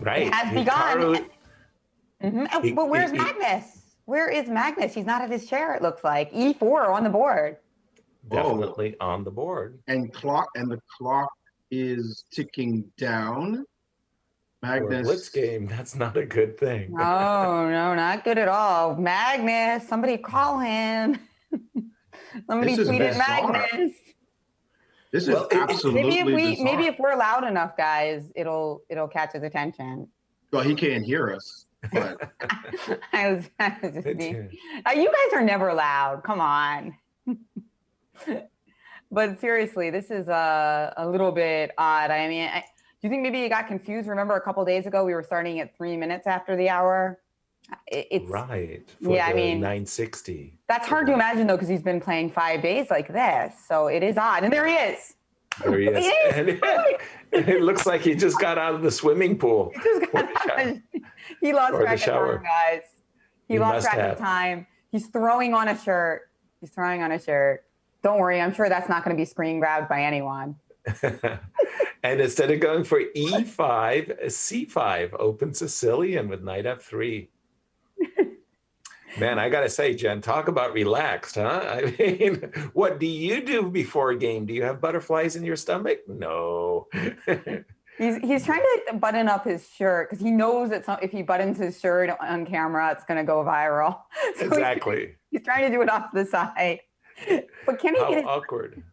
Right. It has begun. But where's Magnus? Where is Magnus? He's not at his chair, it looks like. E4 on the board. Definitely on the board. And the clock is ticking down. Magnus. For a blitz game, that's not a good thing. No, not good at all. Magnus, somebody call him. Somebody tweeted Magnus. This is absolutely maybe if we're loud enough, guys, it'll catch his attention. Well, he can't hear us. But I was just being, you guys are never loud. Come on. But seriously, this is a little bit odd. I mean, do you think maybe you got confused? Remember a couple days ago we were starting at 3 minutes after the hour? It's right. I mean, 960. That's hard to imagine though, because he's been playing 5 days like this. So it is odd. And there he is. There he is. And it looks like he just got out of the swimming pool. He lost track of time, guys. He lost track of time. He's throwing on a shirt. Don't worry. I'm sure that's not going to be screen grabbed by anyone. And instead of going for E5, C5, open Sicilian with knight F3. Man, I got to say, Jen, talk about relaxed, huh? I mean, what do you do before a game? Do you have butterflies in your stomach? No. He's trying to button up his shirt because he knows that if he buttons his shirt on camera, it's going to go viral. So exactly. He's trying to do it off the side. But can he get it? Awkward.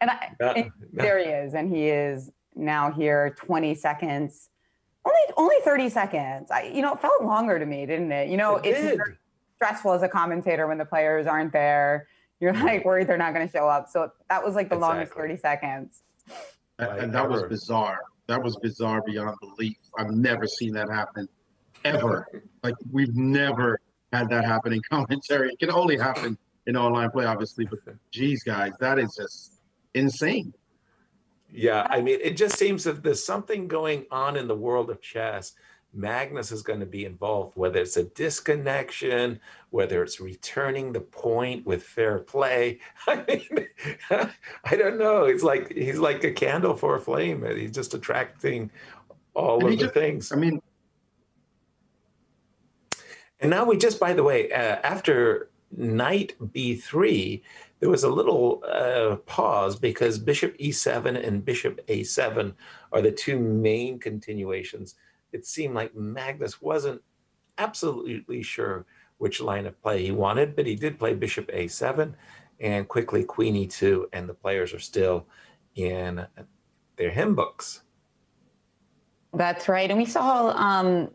And there he is. And he is now here, 20 seconds. Only 30 seconds. It felt longer to me, didn't it? It's very stressful as a commentator when the players aren't there. You're like worried they're not going to show up. So that was like the longest 30 seconds. And that was bizarre. That was bizarre beyond belief. I've never seen that happen, ever. Like, we've never had that happen in commentary. It can only happen in online play, obviously. But, geez, guys, that is just insane. Yeah, I mean, it just seems that there's something going on in the world of chess. Magnus is going to be involved, whether it's a disconnection, whether it's returning the point with fair play. I mean, I don't know. He's like a candle for a flame. He's just attracting all of the things. I mean, and now we just, by the way, after knight B3, there was a little pause because bishop E7 and bishop A7 are the two main continuations. It seemed like Magnus wasn't absolutely sure which line of play he wanted, but he did play bishop A7 and quickly queen E2, and the players are still in their hymn books. That's right. And we saw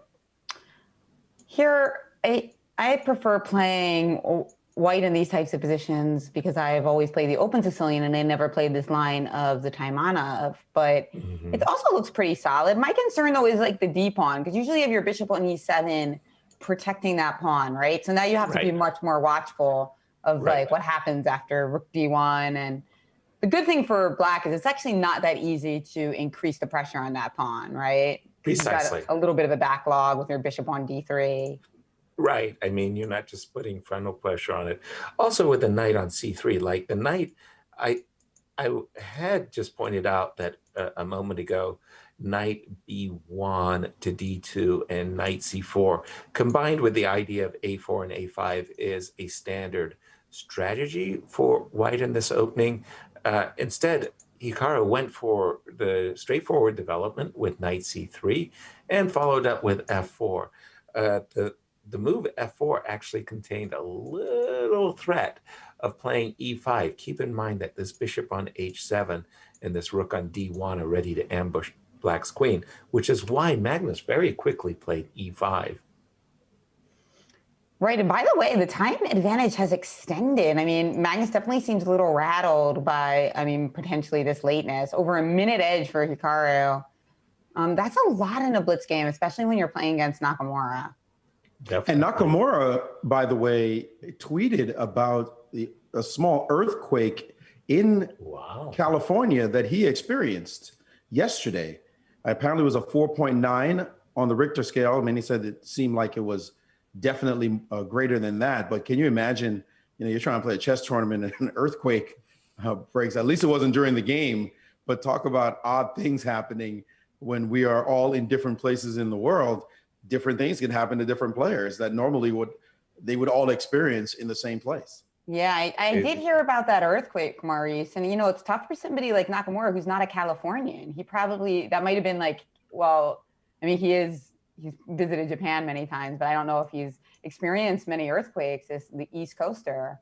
here, I prefer playing white in these types of positions because I've always played the open Sicilian and I never played this line of the Taimanov, but it also looks pretty solid. My concern though is like the D pawn, because usually you have your bishop on E7 protecting that pawn, right? So now you have to be much more watchful of like what happens after rook D1. And the good thing for black is it's actually not that easy to increase the pressure on that pawn, right? Precisely. You've got a little bit of a backlog with your bishop on D3. Right. I mean, you're not just putting frontal pressure on it. Also with the knight on C3, like the knight, I had just pointed out that a moment ago, knight B1 to D2 and knight C4, combined with the idea of A4 and A5 is a standard strategy for white in this opening. Instead, Hikaru went for the straightforward development with knight C3 and followed up with F4. The move F4 actually contained a little threat of playing E5. Keep in mind that this bishop on H7 and this rook on D1 are ready to ambush black's queen, which is why Magnus very quickly played E5. Right, and by the way, the time advantage has extended. I mean, Magnus definitely seems a little rattled by, potentially this lateness. Over a minute edge for Hikaru. That's a lot in a blitz game, especially when you're playing against Nakamura. Definitely. And Nakamura, by the way, tweeted about a small earthquake in California that he experienced yesterday. Apparently it was a 4.9 on the Richter scale. I mean, he said it seemed like it was definitely greater than that. But can you imagine, you're trying to play a chess tournament and an earthquake breaks. At least it wasn't during the game, but talk about odd things happening when we are all in different places in the world, different things can happen to different players that normally they would all experience in the same place. Yeah, I did hear about that earthquake, Maurice. And, it's tough for somebody like Nakamura, who's not a Californian. He probably, that might have been like, well, I mean, he's visited Japan many times, but I don't know if he's experienced many earthquakes as the East Coaster.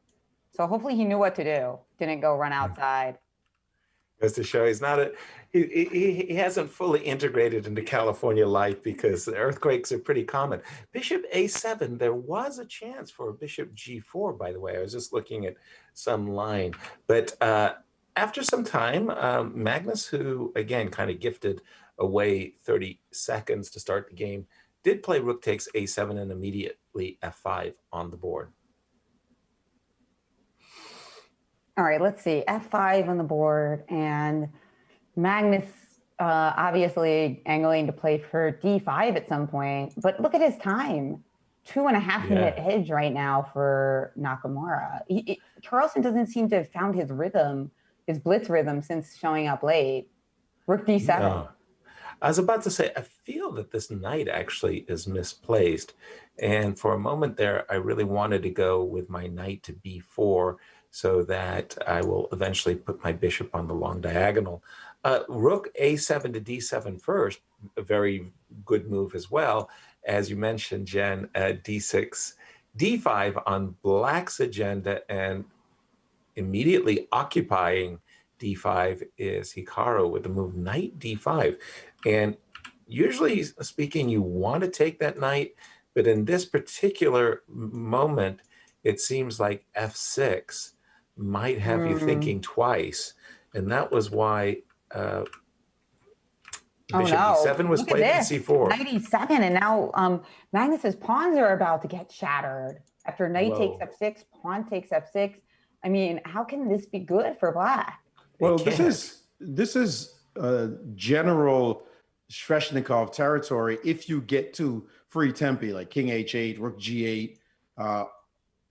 So hopefully he knew what to do. Didn't go run outside. Goes to show he's not he hasn't fully integrated into California life, because the earthquakes are pretty common. Bishop A7, there was a chance for Bishop G4, by the way. I was just looking at some line. But after some time, Magnus, who again kind of gifted away 30 seconds to start the game, did play rook takes A7 and immediately F5 on the board. All right, let's see. F5 on the board, and Magnus obviously angling to play for D5 at some point. But look at his time. 2.5 minute edge right now for Nakamura. Carlsen doesn't seem to have found his rhythm, his blitz rhythm, since showing up late. Rook D7. No. I was about to say, I feel that this knight actually is misplaced. And for a moment there, I really wanted to go with my knight to B4, so that I will eventually put my bishop on the long diagonal. Rook A7 to D7 first, a very good move as well. As you mentioned, Jen, D6, D5 on Black's agenda, and immediately occupying D5 is Hikaru with the move knight D5. And usually speaking, you want to take that knight, but in this particular moment, it seems like F6 might have you thinking twice. And that was why Bishop D7 was played in C4. Knight E7, and now Magnus's pawns are about to get shattered. After knight takes F6, pawn takes F6. I mean, how can this be good for Black? Well, this is general Sveshnikov territory. If you get to free tempi, like King H8, Rook G8,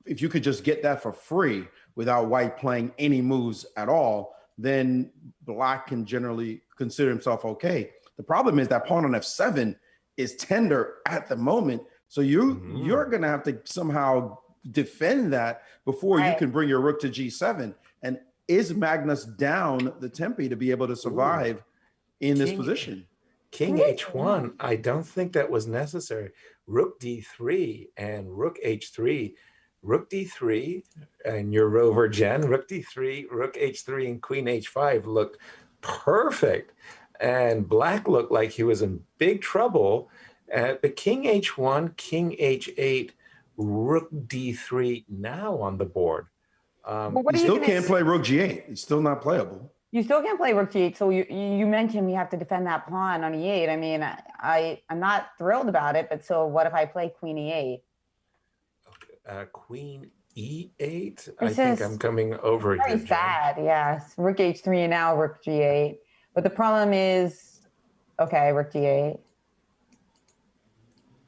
if you could just get that for free without White playing any moves at all, then Black can generally consider himself okay. The problem is that pawn on F7 is tender at the moment. So you're going to have to somehow defend that before you can bring your rook to G7. And is Magnus down the tempi to be able to survive in this position? King H1, I don't think that was necessary. Rook D3 and Rook H3. Rook D3 and your rover, Jen. Rook D3, Rook H3, and Queen H5 looked perfect. And Black looked like he was in big trouble. But King H1, King H8, Rook D3 now on the board. You still can't play Rook G8. It's still not playable. You still can't play Rook G8. So you mentioned you have to defend that pawn on E8. I mean, I'm not thrilled about it, but so what if I play Queen E8? Queen E8? I think I'm coming over here. Very sad, yes. Rook H3 and now Rook G8. But the problem is, okay, Rook G8.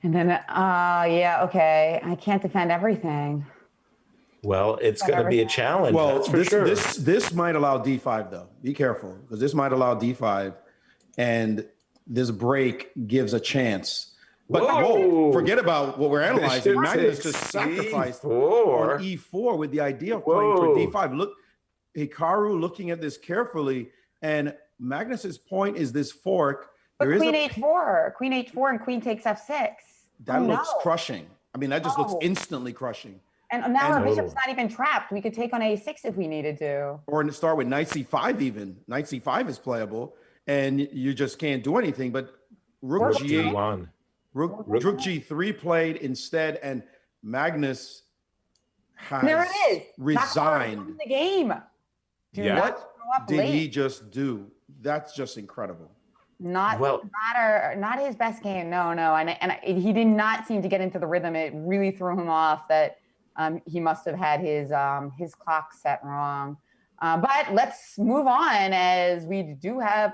And then, okay, I can't defend everything. Well, it's going to be a challenge. Well, that's for sure. This might allow D5 though. Be careful, because this might allow D5, and this break gives a chance. But forget about what we're analyzing. Magnus just sacrificed on E4 with the idea of playing for D5. Look, Hikaru looking at this carefully, and Magnus's point is this fork. But Queen H4, Queen H4, and Queen takes F6. That looks crushing. I mean, that just looks instantly crushing. And now our bishop's not even trapped. We could take on A6 if we needed to. Or start with Knight C5 even. Knight C5 is playable, and you just can't do anything. But Rook G8, Rook G3 played instead, and Magnus has resigned. The game. What did he just do? That's just incredible. Not his best game. No. And he did not seem to get into the rhythm. It really threw him off that he must have had his clock set wrong. But let's move on, as we do have